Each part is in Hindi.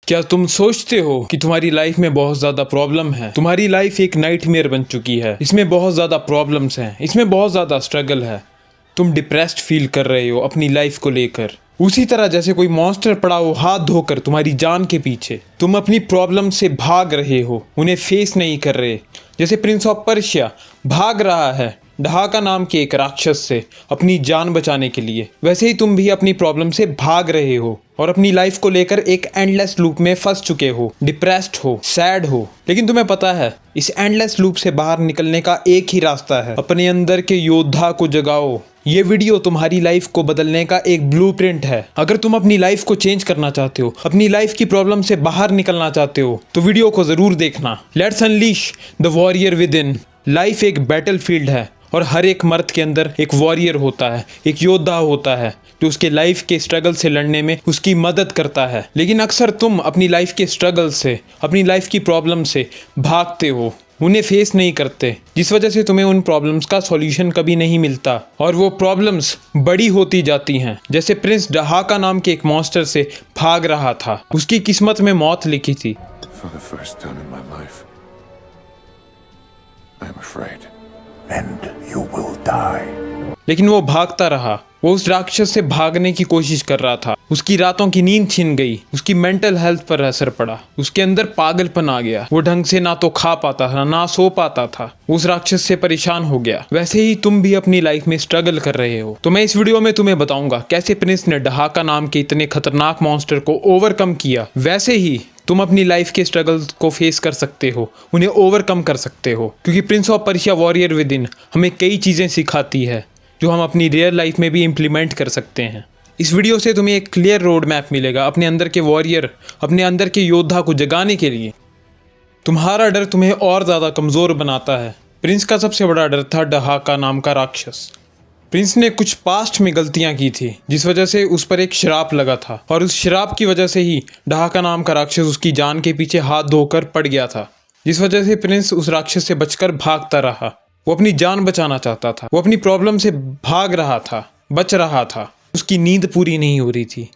क्या तुम सोचते हो कि तुम्हारी लाइफ में बहुत ज्यादा प्रॉब्लम है? तुम्हारी लाइफ एक नाइटमेयर बन चुकी है। इसमें बहुत ज्यादा प्रॉब्लम्स हैं, इसमें बहुत ज्यादा स्ट्रगल है। तुम डिप्रेस्ड फील कर रहे हो अपनी लाइफ को लेकर, उसी तरह जैसे कोई मॉन्स्टर पड़ा हो हाथ धोकर तुम्हारी जान के पीछे। तुम अपनी प्रॉब्लम से भाग रहे हो, उन्हें फेस नहीं कर रहे। जैसे प्रिंस ऑफ पर्शिया भाग रहा है ढाका नाम के एक राक्षस से अपनी जान बचाने के लिए, वैसे ही तुम भी अपनी प्रॉब्लम से भाग रहे हो और अपनी लाइफ को लेकर एक एंडलेस लूप में फंस चुके हो, डिप्रेस्ड हो, सैड हो। लेकिन तुम्हें पता है इस एंडलेस लूप से बाहर निकलने का एक ही रास्ता है, अपने अंदर के योद्धा को जगाओ। ये वीडियो तुम्हारी लाइफ को बदलने का एक ब्लूप्रिंट है। अगर तुम अपनी लाइफ को चेंज करना चाहते हो, अपनी लाइफ की प्रॉब्लम से बाहर निकलना चाहते हो, तो वीडियो को जरूर देखना। Let's unleash the warrior with in. Life एक बैटलफील्ड है और हर एक मर्द के अंदर एक वॉरियर होता है, एक योद्धा होता है जो उसके लाइफ के स्ट्रगल से लड़ने में उसकी मदद करता है। लेकिन अक्सर तुम अपनी लाइफ के स्ट्रगल से, अपनी लाइफ की प्रॉब्लम से भागते हो, उन्हें फेस नहीं करते, जिस वजह से तुम्हें उन प्रॉब्लम्स का सॉल्यूशन कभी नहीं मिलता और वो प्रॉब्लम्स बड़ी होती जाती हैं। जैसे प्रिंस ढहाका नाम के एक मॉन्स्टर से भाग रहा था, उसकी किस्मत में मौत लिखी थी। For the first time in my life, I'm afraid. And you will die. लेकिन वो भागता रहा, वो उस राक्षस से भागने की कोशिश कर रहा था। उसकी रातों की नींद छिन गई, उसकी मेंटल हेल्थ पर असर पड़ा, उसके अंदर पागलपन आ गया। वो ढंग से ना तो खा पाता था, ना सो पाता था, उस राक्षस से परेशान हो गया। वैसे ही तुम भी अपनी लाइफ में स्ट्रगल कर रहे हो। तो मैं इस वीडियो में तुम्हें बताऊंगा कैसे प्रिंस ने ढहाका नाम के इतने खतरनाक मॉन्स्टर को ओवरकम किया। वैसे ही तुम अपनी लाइफ के स्ट्रगल्स को फेस कर सकते हो, उन्हें ओवरकम कर सकते हो, क्योंकि Prince of Persia warrior with in हमें कई चीज़ें सिखाती है जो हम अपनी रियल लाइफ में भी इम्प्लीमेंट कर सकते हैं। इस वीडियो से तुम्हें एक क्लियर रोड मैप मिलेगा अपने अंदर के वॉरियर, अपने अंदर के योद्धा को जगाने के लिए। तुम्हारा डर तुम्हें और ज़्यादा कमज़ोर बनाता है। प्रिंस का सबसे बड़ा डर था ढहाका नाम का राक्षस। प्रिंस ने कुछ पास्ट में गलतियां की थी जिस वजह से उस पर एक श्राप लगा था और उस श्राप की वजह से ही ढहाका नाम का राक्षस उसकी जान के पीछे हाथ धोकर पड़ गया था, जिस वजह से प्रिंस उस राक्षस से बचकर भागता रहा। वो अपनी जान बचाना चाहता था, वो अपनी प्रॉब्लम से भाग रहा था, बच रहा था। उसकी नींद पूरी नहीं हो रही थी,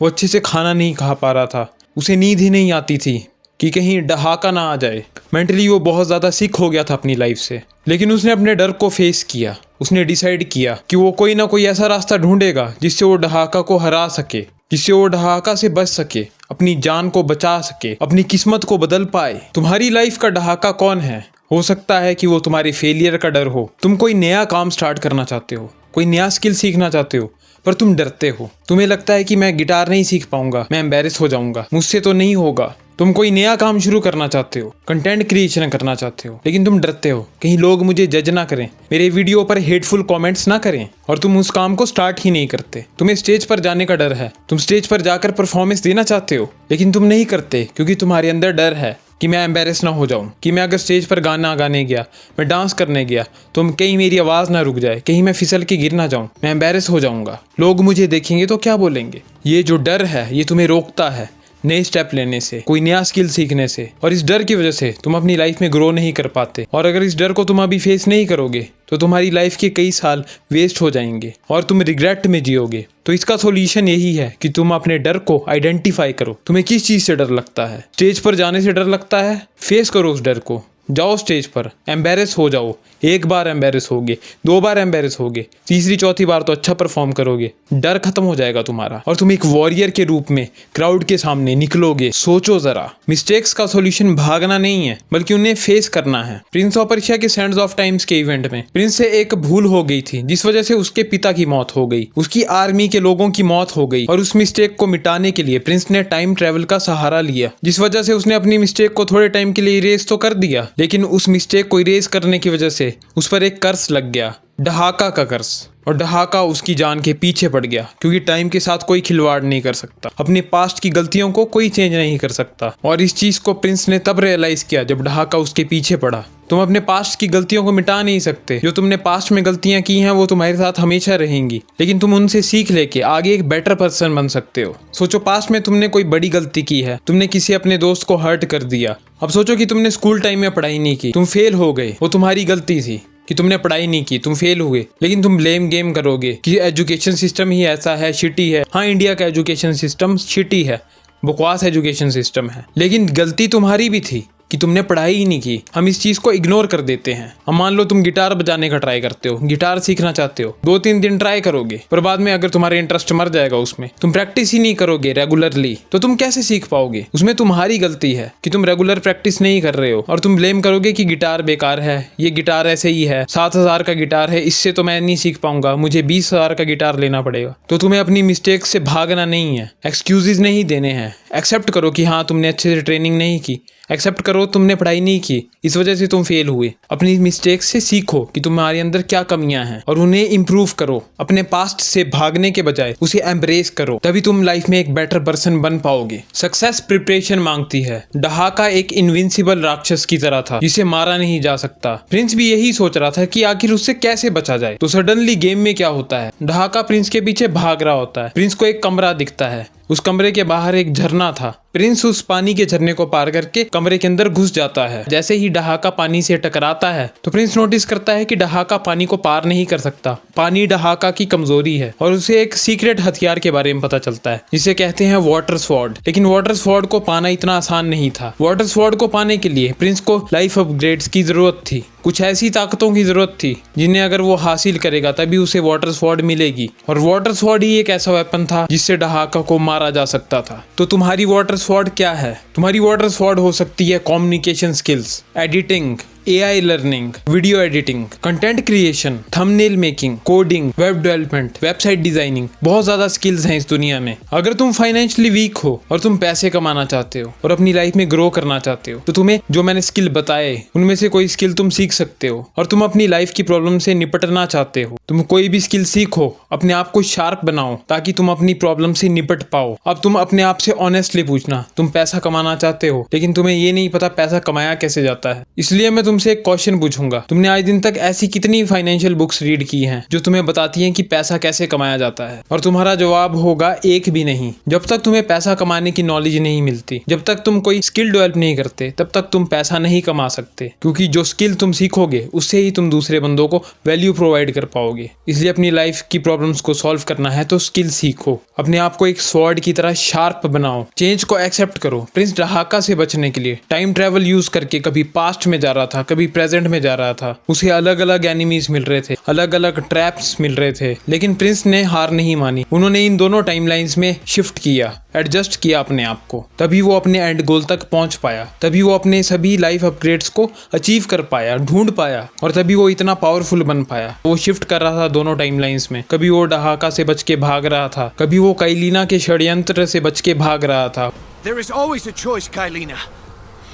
वो अच्छे से खाना नहीं खा पा रहा था, उसे नींद ही नहीं आती थी कि कहीं ढहाका ना आ जाए। मेंटली वो बहुत ज़्यादा सिक हो गया था अपनी लाइफ से। लेकिन उसने अपने डर को फेस किया। उसने डिसाइड किया कि वो कोई ना कोई ऐसा रास्ता ढूंढेगा जिससे वो ढहाका को हरा सके, जिससे वो ढहाका से बच सके, अपनी जान को बचा सके, अपनी किस्मत को बदल पाए। तुम्हारी लाइफ का ढहाका कौन है? हो सकता है कि वो तुम्हारे फेलियर का डर हो। तुम कोई नया काम स्टार्ट करना चाहते हो, कोई नया स्किल सीखना चाहते हो, पर तुम डरते हो। तुम्हें लगता है कि मैं गिटार नहीं सीख पाऊंगा, मैं एम्बेरस हो जाऊंगा, मुझसे तो नहीं होगा। तुम कोई नया काम शुरू करना चाहते हो, कंटेंट क्रिएशन करना चाहते हो, लेकिन तुम डरते हो कहीं लोग मुझे जज ना करें, मेरे वीडियो पर हेटफुल कमेंट्स ना करें, और तुम उस काम को स्टार्ट ही नहीं करते। तुम्हें स्टेज पर जाने का डर है, तुम स्टेज पर जाकर परफॉर्मेंस देना चाहते हो, लेकिन तुम नहीं करते क्योंकि तुम्हारे अंदर डर है कि मैं एम्बेरस ना हो जाऊं, कि मैं अगर स्टेज पर गाना गाने गया, मैं डांस करने गया, तो कहीं मेरी आवाज़ ना रुक जाए, कहीं मैं फिसल के गिर ना जाऊं, मैं एम्बेरस हो जाऊंगा, लोग मुझे देखेंगे तो क्या बोलेंगे। ये जो डर है ये तुम्हें रोकता है नए स्टेप लेने से, कोई नया स्किल सीखने से, और इस डर की वजह से तुम अपनी लाइफ में ग्रो नहीं कर पाते। और अगर इस डर को तुम अभी फेस नहीं करोगे तो तुम्हारी लाइफ के कई साल वेस्ट हो जाएंगे और तुम रिग्रेट में जियोगे। तो इसका सॉल्यूशन यही है कि तुम अपने डर को आइडेंटिफाई करो। तुम्हें किस चीज़ से डर लगता है? स्टेज पर जाने से डर लगता है? फेस करो उस डर को, जाओ स्टेज पर, एम्बेरस हो जाओ। एक बार एम्बेरस होगे, 2 बार एम्बेरस होगे, तीसरी चौथी बार तो अच्छा परफॉर्म करोगे, डर खत्म हो जाएगा तुम्हारा और तुम एक वॉरियर के रूप में क्राउड के सामने निकलोगे। सोचो जरा, मिस्टेक्स का सॉल्यूशन भागना नहीं है बल्कि उन्हें फेस करना है। प्रिंस ऑफ पर्शिया के सैंड्स ऑफ टाइम्स के इवेंट में प्रिंस से एक भूल हो गई थी जिस वजह से उसके पिता की मौत हो गई, उसकी आर्मी के लोगों की मौत हो गई, और उस मिस्टेक को मिटाने के लिए प्रिंस ने टाइम ट्रेवल का सहारा लिया, जिस वजह से उसने अपनी मिस्टेक को थोड़े टाइम के लिए इरेज तो कर दिया, लेकिन उस मिस्टेक को इरेज करने की वजह से उस पर एक कर्स लग गया, ढहाका का कर्स, और ढहाका उसकी जान के पीछे पड़ गया। क्योंकि टाइम के साथ कोई खिलवाड़ नहीं कर सकता, अपने पास्ट की गलतियों को कोई चेंज नहीं कर सकता। और इस चीज को प्रिंस ने तब रियलाइज किया जब ढहाका उसके पीछे पड़ा। तुम अपने पास्ट की गलतियों को मिटा नहीं सकते। जो तुमने पास्ट में गलतियां की हैं वो तुम्हारे साथ हमेशा रहेंगी, लेकिन तुम उनसे सीख लेके आगे एक बेटर पर्सन बन सकते हो। सोचो, पास्ट में तुमने कोई बड़ी गलती की है, तुमने किसी अपने दोस्त को हर्ट कर दिया। अब सोचो कि तुमने स्कूल टाइम में पढ़ाई नहीं की, तुम फेल हो गए, वो तुम्हारी गलती थी कि तुमने पढ़ाई नहीं की, तुम फेल हुए, लेकिन तुम ब्लेम गेम करोगे कि एजुकेशन सिस्टम ही ऐसा है, शिटी है। हाँ, इंडिया का एजुकेशन सिस्टम शिटी है, बकवास एजुकेशन सिस्टम है। लेकिन गलती तुम्हारी भी थी कि तुमने पढ़ाई ही नहीं की। हम इस चीज को इग्नोर कर देते हैं। अब मान लो तुम गिटार बजाने का ट्राई करते हो, गिटार सीखना चाहते हो, 2-3 दिन ट्राई करोगे, पर बाद में अगर तुम्हारा इंटरेस्ट मर जाएगा उसमें, तुम प्रैक्टिस ही नहीं करोगे रेगुलरली, तो तुम कैसे सीख पाओगे? उसमें तुम्हारी गलती है कि तुम रेगुलर प्रैक्टिस नहीं कर रहे हो, और तुम ब्लेम करोगे कि गिटार बेकार है, ये गिटार ऐसे ही है, 7,000 का गिटार है, इससे तो मैं नहीं सीख पाऊंगा, मुझे 20,000 का गिटार लेना पड़ेगा। तो तुम्हें अपनी मिस्टेक से भागना नहीं है, एक्सक्यूजेज नहीं देने हैं। एक्सेप्ट करो कि हाँ तुमने अच्छे से ट्रेनिंग नहीं की, एक्सेप्ट करो तुमने पढ़ाई नहीं की, इस वजह से तुम फेल हुए। अपनी मिस्टेक से सीखो कि तुम्हारे अंदर क्या कमियां हैं और उन्हें इंप्रूव करो। अपने पास्ट से भागने के बजाय उसे एम्ब्रेस करो, तभी तुम लाइफ में एक बेटर पर्सन बन पाओगे। सक्सेस प्रिपरेशन मांगती है। डहाका एक इनविंसिबल राक्षस की तरह था जिसे मारा नहीं जा सकता। प्रिंस भी यही सोच रहा था कि आखिर उससे कैसे बचा जाए। तो सडनली गेम में क्या होता है, डहाका प्रिंस के पीछे भाग रहा होता है। प्रिंस को एक कमरा दिखता है, उस कमरे के बाहर एक झरना था। प्रिंस उस पानी के झरने को पार करके कमरे के अंदर घुस जाता है। जैसे ही डहाका पानी से टकराता है तो प्रिंस नोटिस करता है कि डहाका पानी को पार नहीं कर सकता। पानी डहाका की कमजोरी है और उसे एक सीक्रेट हथियार के बारे में पता चलता है जिसे कहते हैं वाटर स्वॉर्ड। लेकिन वाटर स्वॉर्ड को पाना इतना आसान नहीं था। वाटर स्वॉर्ड को पाने के लिए प्रिंस को लाइफ अपग्रेड्स की जरूरत थी। कुछ ऐसी ताकतों की जरूरत थी जिन्हें अगर वो हासिल करेगा तभी उसे वाटर स्वॉर्ड मिलेगी। और वाटर स्वॉर्ड ही एक ऐसा वेपन था जिससे डहाका को मारा जा सकता था। तो तुम्हारी वाटर स्वॉर्ड क्या है? तुम्हारी वाटर स्वॉर्ड हो सकती है communication skills, editing, AI learning, video editing, content creation, thumbnail making, coding, web development, website designing. बहुत ज्यादा स्किल्स हैं इस दुनिया में। अगर तुम फाइनेंशियली वीक हो और तुम पैसे कमाना चाहते हो और अपनी लाइफ में ग्रो करना चाहते हो तो तुम्हें जो मैंने स्किल बताए उनमें से कोई स्किल तुम सीख सकते हो। और तुम अपनी लाइफ की प्रॉब्लम से निपटना चाहते हो, तुम कोई भी स्किल सीखो, अपने आप को शार्प बनाओ ताकि तुम अपनी प्रॉब्लम से निपट पाओ। अब तुम अपने आप से ऑनेस्टली पूछना, तुम पैसा कमाना चाहते हो लेकिन तुम्हें ये नहीं पता पैसा कमाया कैसे जाता है। इसलिए मैं तुमसे एक क्वेश्चन पूछूंगा, तुमने आज दिन तक ऐसी कितनी फाइनेंशियल बुक्स रीड की हैं जो तुम्हें बताती हैं कि पैसा कैसे कमाया जाता है? और तुम्हारा जवाब होगा एक भी नहीं। जब तक तुम्हें पैसा कमाने की नॉलेज नहीं मिलती, जब तक तुम कोई स्किल डेवलप नहीं करते, तब तक तुम पैसा नहीं कमा सकते। क्योंकि जो स्किल तुम सीखोगे उससे ही तुम दूसरे बंदों को वैल्यू प्रोवाइड कर पाओगे। इसलिए अपनी लाइफ की प्रॉब्लम्स को सॉल्व करना है तो स्किल सीखो, अपने आप को एक स्वॉर्ड की तरह शार्प बनाओ, चेंज को एक्सेप्ट करो। प्रिंस डहाका से बचने के लिए टाइम ट्रेवल यूज करके कभी पास्ट में जा रहा था, कभी प्रेजेंट में जा रहा था। उसे अलग अलग एनिमीज मिल रहे थे, अलग अलग ट्रैप्स मिल रहे थे, लेकिन प्रिंस ने हार नहीं मानी। उन्होंने इन दोनों टाइमलाइंस में शिफ्ट किया, एडजस्ट किया अपने आप को, तभी वो अपने एंड गोल तक पहुंच पाया, तभी वो अपने सभी लाइफ अपग्रेड्स को अचीव कर पाया, ढूंढ पाया, और तभी वो इतना पावरफुल बन पाया। वो शिफ्ट कर रहा था दोनों टाइमलाइंस में। कभी वो डहाका से बच के भाग रहा था, कभी वो काइलिना के षड्यंत्र से बच के भाग रहा था। There is always a choice, Kailina.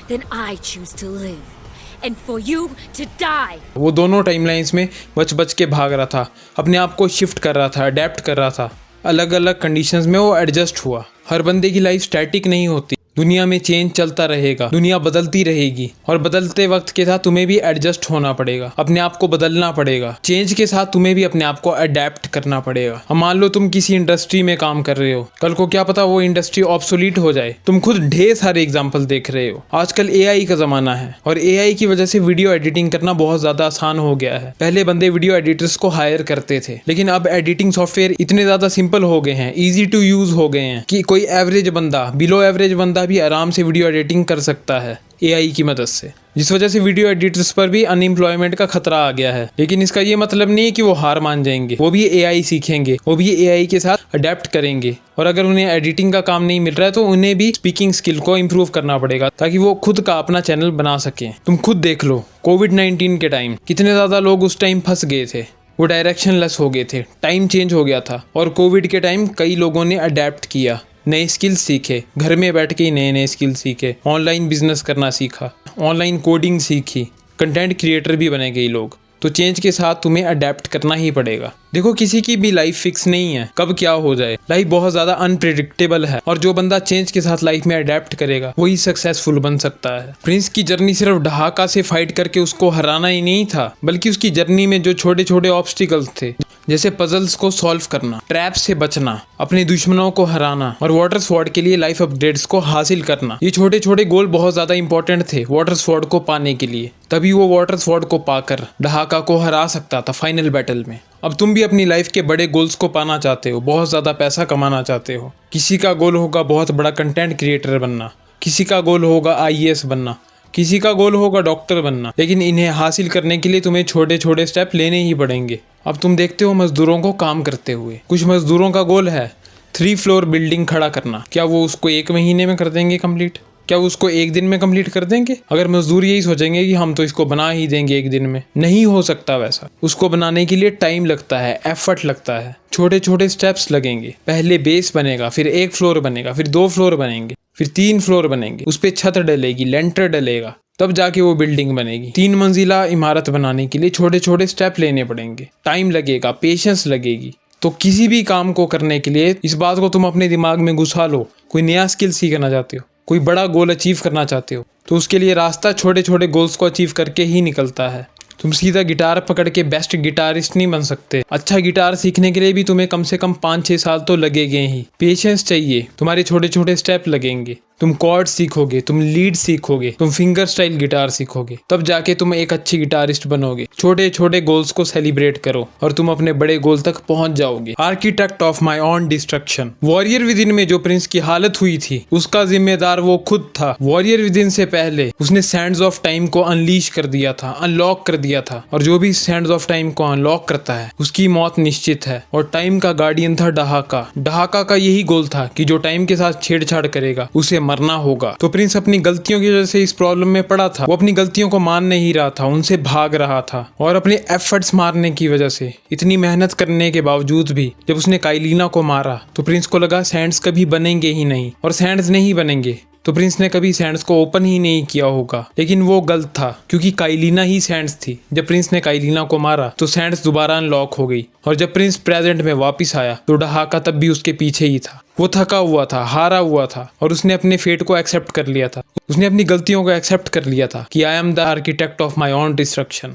Then I choose to live, and for you to die. वो दोनों टाइमलाइंस में बच बच के भाग रहा था, अपने आप को शिफ्ट कर रहा था, अडेप्ट कर रहा था। अलग अलग कंडीशंस में वो एडजस्ट हुआ। हर बंदे की लाइफ स्टैटिक नहीं होती, दुनिया में चेंज चलता रहेगा, दुनिया बदलती रहेगी, और बदलते वक्त के साथ तुम्हें भी एडजस्ट होना पड़ेगा, अपने आप को बदलना पड़ेगा। चेंज के साथ तुम्हें भी अपने आप को अडेप्ट करना पड़ेगा। अब मान लो तुम किसी इंडस्ट्री में काम कर रहे हो, कल को क्या पता वो इंडस्ट्री ऑब्सोलीट हो जाए। तुम खुद ढेर सारे एग्जाम्पल देख रहे हो। आजकल AI का जमाना है और AI की वजह से वीडियो एडिटिंग करना बहुत ज्यादा आसान हो गया है। पहले बंदे वीडियो एडिटर्स को हायर करते थे, लेकिन अब एडिटिंग सॉफ्टवेयर इतने ज्यादा सिंपल हो गए हैं, ईजी टू यूज हो गए हैं कि कोई एवरेज बंदा, बिलो एवरेज बंदा भी आराम से वीडियो एडिटिंग कर सकता है AI की मदद से। जिस वजह से वीडियो एडिटर्स पर भी अनएम्प्लॉयमेंट का खतरा आ गया है। लेकिन इसका ये मतलब नहीं है कि वो हार मान जाएंगे, वो भी AI सीखेंगे, वो भी AI के साथ अडेप्ट करेंगे। और अगर उन्हें एडिटिंग का काम नहीं मिल रहा है तो उन्हें भी स्पीकिंग स्किल को इम्प्रूव करना पड़ेगा ताकि वो खुद का अपना चैनल बना सकें। तुम खुद देख लो, कोविड-19 के टाइम कितने ज़्यादा लोग उस टाइम फंस गए थे, वो डायरेक्शन लेस हो गए थे, टाइम चेंज हो गया था। और कोविड के टाइम कई लोगों ने अडेप्ट किया, नए स्किल्स सीखे, घर में बैठ के ही नए नए स्किल सीखे, ऑनलाइन बिजनेस करना सीखा, ऑनलाइन कोडिंग सीखी, कंटेंट क्रिएटर भी बने कई लोग। तो चेंज के साथ तुम्हें अडेप्ट करना ही पड़ेगा। देखो, किसी की भी लाइफ फिक्स नहीं है, कब क्या हो जाए। लाइफ बहुत ज़्यादा अनप्रिडिक्टेबल है और जो बंदा चेंज के साथ लाइफ में अडेप्ट करेगा वही सक्सेसफुल बन सकता है। प्रिंस की जर्नी सिर्फ डहाका से फाइट करके उसको हराना ही नहीं था, बल्कि उसकी जर्नी में जो छोटे छोटे ऑब्स्टिकल्स थे, जैसे पजल्स को सॉल्व करना, ट्रैप से बचना, अपने दुश्मनों को हराना और वाटर स्वॉर्ड के लिए लाइफ अपग्रेड्स को हासिल करना, ये छोटे छोटे गोल बहुत ज़्यादा इंपॉर्टेंट थे वाटर स्वॉर्ड को पाने के लिए। तभी वो वाटर स्वॉर्ड को पाकर डहाका को हरा सकता था फाइनल बैटल में। अब तुम भी अपनी लाइफ के बड़े गोल्स को पाना चाहते हो, बहुत ज़्यादा पैसा कमाना चाहते हो। किसी का गोल होगा बहुत बड़ा कंटेंट क्रिएटर बनना, किसी का गोल होगा IAS बनना, किसी का गोल होगा डॉक्टर बनना। लेकिन इन्हें हासिल करने के लिए तुम्हें छोटे छोटे स्टेप लेने ही पड़ेंगे। अब तुम देखते हो मजदूरों को काम करते हुए। कुछ मजदूरों का गोल है 3 फ्लोर बिल्डिंग खड़ा करना। क्या वो उसको 1 महीने में कर देंगे कंप्लीट? क्या वो उसको 1 दिन में कंप्लीट कर देंगे? अगर मजदूर यही सोचेंगे कि हम तो इसको बना ही देंगे 1 दिन में, नहीं हो सकता वैसा। उसको बनाने के लिए टाइम लगता है, एफर्ट लगता है, छोटे छोटे स्टेप्स लगेंगे। पहले बेस बनेगा, फिर 1 फ्लोर बनेगा, फिर 2 फ्लोर बनेंगे, फिर 3 फ्लोर बनेंगे, उस पर छत डलेगी, लेंटर डलेगा, तब जाके वो बिल्डिंग बनेगी। 3 मंजिला इमारत बनाने के लिए छोटे छोटे स्टेप लेने पड़ेंगे, टाइम लगेगा, पेशेंस लगेगी। तो किसी भी काम को करने के लिए इस बात को तुम अपने दिमाग में घुसा लो। कोई नया स्किल सीखना चाहते हो, कोई बड़ा गोल अचीव करना चाहते हो, तो उसके लिए रास्ता छोटे छोटे गोल्स को अचीव करके ही निकलता है। तुम सीधा गिटार पकड़ के बेस्ट गिटारिस्ट नहीं बन सकते। अच्छा गिटार सीखने के लिए भी तुम्हें कम से कम 5-6 साल तो लगेंगे ही। पेशेंस चाहिए, तुम्हारे छोटे छोटे स्टेप लगेंगे। तुम कॉर्ड सीखोगे, तुम लीड सीखोगे, तुम फिंगर स्टाइल गिटार सीखोगे, तब जाके तुम एक अच्छी गिटारिस्ट बनोगे। छोटे छोटे गोल्स को सेलिब्रेट करो और तुम अपने बड़े गोल तक पहुंच जाओगे। Architect of my on destruction. Warrior with in में जो प्रिंस की हालत हुई थी, उसका जिम्मेदार वो खुद था। वॉरियर विद इन से पहले उसने सैंड्स ऑफ टाइम को अनलीश कर दिया था, अनलॉक कर दिया था। और जो भी सैंड्स ऑफ टाइम को अनलॉक करता है उसकी मौत निश्चित है। और टाइम का गार्डियन था डहाका। डहाका का यही गोल था कि जो टाइम के साथ छेड़छाड़ करेगा उसे मरना होगा। तो प्रिंस अपनी गलतियों की वजह से इस प्रॉब्लम में पड़ा था। वो अपनी गलतियों को मान नहीं रहा था, उनसे भाग रहा था। और अपने एफर्ट्स मारने की वजह से, इतनी मेहनत करने के बावजूद भी जब उसने काइलिना को मारा तो प्रिंस को लगा सैंड्स कभी बनेंगे ही नहीं। और सैंड्स नहीं बनेंगे तो प्रिंस ने कभी सैंड्स को ओपन ही नहीं किया होगा। लेकिन वो गलत था, क्योंकि काइलिना ही सैंड्स थी। जब प्रिंस ने काइलिना को मारा तो सैंड्स दोबारा अनलॉक हो गई। और जब प्रिंस प्रेजेंट में वापस आया तो डहाका तब भी उसके पीछे ही था। वो थका हुआ था, हारा हुआ था, और उसने अपने फेट को एक्सेप्ट कर लिया था। उसने अपनी गलतियों को एक्सेप्ट कर लिया था कि I am the architect of my own destruction.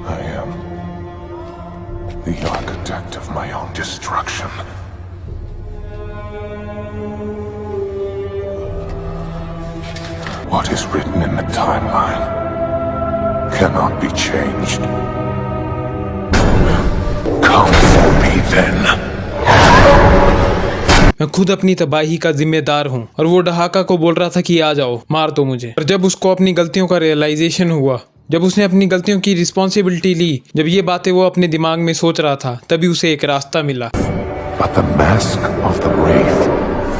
I am the architect of my own destruction. What is written in the timeline cannot be changed. Come for me then. मैं खुद अपनी तबाही का जिम्मेदार हूँ। और वो डहाका को बोल रहा था कि आ जाओ, मार दो मुझे। और जब उसको अपनी गलतियों का रियलाइजेशन हुआ, जब उसने अपनी गलतियों की रिस्पॉन्सिबिलिटी ली, जब ये बातें वो अपने दिमाग में सोच रहा था, तभी उसे एक रास्ता मिला। But the mask of the Wraith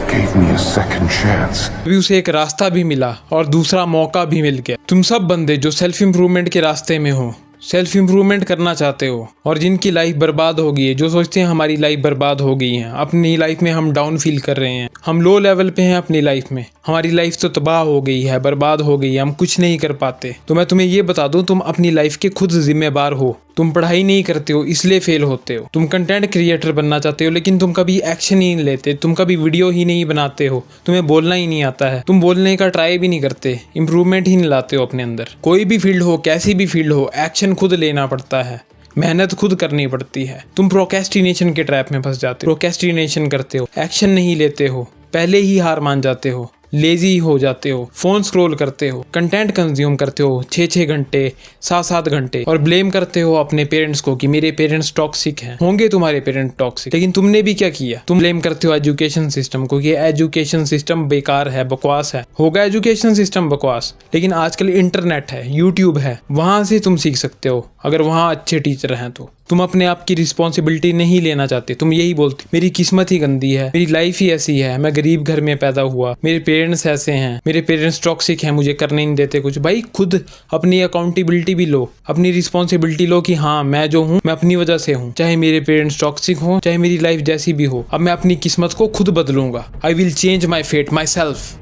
gave me a second chance. तभी उसे एक रास्ता भी मिला और दूसरा मौका भी मिल गया। तुम सब बंदे जो सेल्फ इम्प्रूवमेंट के रास्ते में हो, सेल्फ इम्प्रूवमेंट करना चाहते हो, और जिनकी लाइफ बर्बाद हो गई है, जो सोचते हैं हमारी लाइफ बर्बाद हो गई है, अपनी लाइफ में हम डाउन फील कर रहे हैं, हम लो लेवल पे हैं अपनी लाइफ में, हमारी लाइफ तो तबाह हो गई है, बर्बाद हो गई है, हम कुछ नहीं कर पाते, तो मैं तुम्हें ये बता दूं, तुम अपनी लाइफ के खुद जिम्मेदार हो। तुम पढ़ाई नहीं करते हो इसलिए फेल होते हो। तुम कंटेंट क्रिएटर बनना चाहते हो लेकिन तुम कभी एक्शन ही नहीं लेते, तुम कभी वीडियो ही नहीं बनाते हो, तुम्हें बोलना ही नहीं आता है, तुम बोलने का ट्राई भी नहीं करते, इंप्रूवमेंट ही नहीं लाते हो अपने अंदर। कोई भी फील्ड हो, कैसी भी फील्ड हो, एक्शन खुद लेना पड़ता है, मेहनत खुद करनी पड़ती है। तुम प्रोक्रेस्टिनेशन के ट्रैप में फंस जाते हो, प्रोक्रेस्टिनेशन करते हो, एक्शन नहीं लेते हो, पहले ही हार मान जाते हो, लेजी हो जाते हो, फोन स्क्रॉल करते हो, कंटेंट कंज्यूम करते हो 6-6 घंटे, 7-7 घंटे, और ब्लेम करते हो अपने पेरेंट्स को कि मेरे पेरेंट्स टॉक्सिक हैं। होंगे तुम्हारे पेरेंट्स टॉक्सिक, लेकिन तुमने भी क्या किया? तुम ब्लेम करते हो एजुकेशन सिस्टम को कि एजुकेशन सिस्टम बेकार है, बकवास है। होगा एजुकेशन सिस्टम बकवास, लेकिन आजकल इंटरनेट है, यूट्यूब है, वहां से तुम सीख सकते हो अगर वहां अच्छे टीचर हैं तो। तुम अपने आप की रिस्पॉन्सिबिलिटी नहीं लेना चाहते, तुम यही बोलते मेरी किस्मत ही गंदी है, मेरी लाइफ ही ऐसी है, मैं गरीब घर में पैदा हुआ, मेरे पेरेंट्स ऐसे हैं, मेरे पेरेंट्स टॉक्सिक हैं, मुझे करने नहीं देते कुछ। भाई खुद अपनी अकाउंटेबिलिटी भी लो, अपनी रिस्पॉन्सिबिलिटी लो कि हाँ मैं जो हूँ मैं अपनी वजह से हूँ, चाहे मेरे पेरेंट्स टॉक्सिक हो, चाहे मेरी लाइफ जैसी भी हो, अब मैं अपनी किस्मत को खुद बदलूंगा। I will change my fate myself.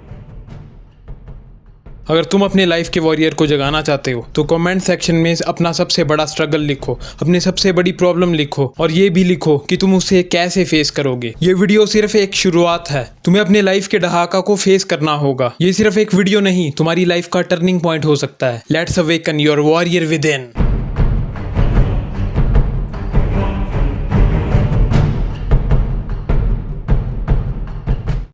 अगर तुम अपने लाइफ के वॉरियर को जगाना चाहते हो तो कमेंट सेक्शन में अपना सबसे बड़ा स्ट्रगल लिखो, अपनी सबसे बड़ी प्रॉब्लम लिखो, और ये भी लिखो कि तुम उसे कैसे फेस करोगे। ये वीडियो सिर्फ एक शुरुआत है, तुम्हें अपने लाइफ के डहाका को फेस करना होगा। ये सिर्फ एक वीडियो नहीं, तुम्हारी लाइफ का टर्निंग पॉइंट हो सकता है। Let's awaken your warrior with in.